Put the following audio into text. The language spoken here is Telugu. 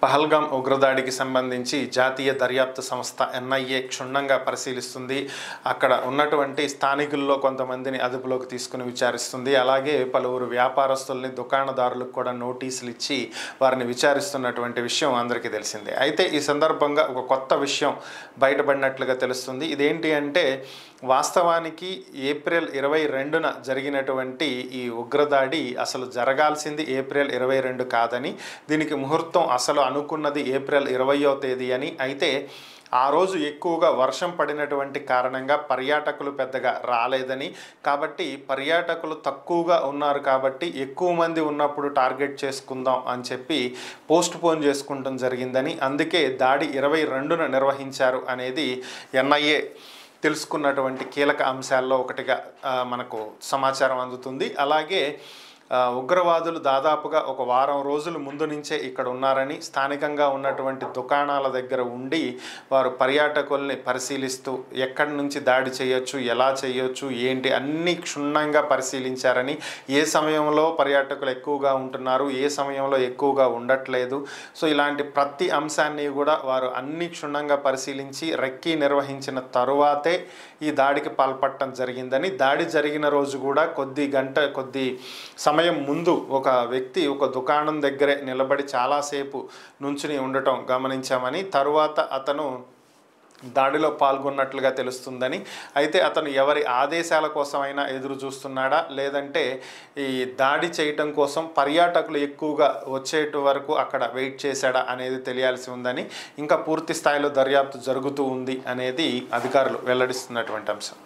పహల్గామ్ ఉగ్రదాడికి సంబంధించి జాతీయ దర్యాప్తు సంస్థ ఎన్ఐఏ క్షుణ్ణంగా పరిశీలిస్తుంది. అక్కడ ఉన్నటువంటి స్థానికుల్లో కొంతమందిని అదుపులోకి తీసుకుని విచారిస్తుంది. అలాగే పలువురు వ్యాపారస్తుల్ని, దుకాణదారులకు కూడా నోటీసులు ఇచ్చి వారిని విచారిస్తున్నటువంటి విషయం అందరికీ తెలిసిందే. అయితే ఈ సందర్భంగా ఒక కొత్త విషయం బయటపడినట్లుగా తెలుస్తుంది. ఇదేంటి అంటే, వాస్తవానికి ఏప్రిల్ 22న జరిగినటువంటి ఈ ఉగ్రదాడి అసలు జరగాల్సింది ఏప్రిల్ 22 కాదని, దీనికి ముహూర్తం అసలు అనుకున్నది ఏప్రిల్ 20వ తేదీ అని. అయితే ఆ రోజు ఎక్కువగా వర్షం పడినటువంటి కారణంగా పర్యాటకులు పెద్దగా రాలేదని, కాబట్టి పర్యాటకులు తక్కువగా ఉన్నారు కాబట్టి ఎక్కువ మంది ఉన్నప్పుడు టార్గెట్ చేసుకుందాం అని చెప్పి పోస్ట్ పోన్ చేసుకుంటం జరిగిందని, అందుకే దాడి 22న నిర్వహించారు అనేది ఎన్ఐఏ తెలుసుకున్నటువంటి కీలక అంశాల్లో ఒకటిగా మనకు సమాచారం అందుతుంది. అలాగే ఉగ్రవాదులు దాదాపుగా ఒక వారం రోజుల ముందు నుంచే ఇక్కడ ఉన్నారని, స్థానికంగా ఉన్నటువంటి దుకాణాల దగ్గర ఉండి వారు పర్యాటకుల్ని పరిశీలిస్తూ ఎక్కడి నుంచి దాడి చేయొచ్చు, ఎలా చేయొచ్చు, ఏంటి అన్నీ క్షుణ్ణంగా పరిశీలించారని, ఏ సమయంలో పర్యాటకులు ఎక్కువగా ఉంటున్నారు, ఏ సమయంలో ఎక్కువగా ఉండట్లేదు, సో ఇలాంటి ప్రతి అంశాన్ని కూడా వారు అన్ని క్షుణ్ణంగా పరిశీలించి రెక్కీ నిర్వహించిన తరువాతే ఈ దాడికి పాల్పడటం జరిగిందని, దాడి జరిగిన రోజు కూడా కొద్ది సమయం ముందు ఒక వ్యక్తి ఒక దుకాణం దగ్గరే నిలబడి చాలాసేపు నుంచుని ఉండటం గమనించామని, తరువాత అతను దాడిలో పాల్గొన్నట్లుగా తెలుస్తుందని, అయితే అతను ఎవరి ఆదేశాల కోసమైనా ఎదురు చూస్తున్నాడా, లేదంటే ఈ దాడి చేయటం కోసం పర్యాటకులు ఎక్కువగా వచ్చేటి వరకు అక్కడ వెయిట్ చేశాడా అనేది తెలియాల్సి ఉందని, ఇంకా పూర్తి స్థాయిలో దర్యాప్తు జరుగుతూ ఉంది అనేది అధికారులు వెల్లడిస్తున్నటువంటి అంశం.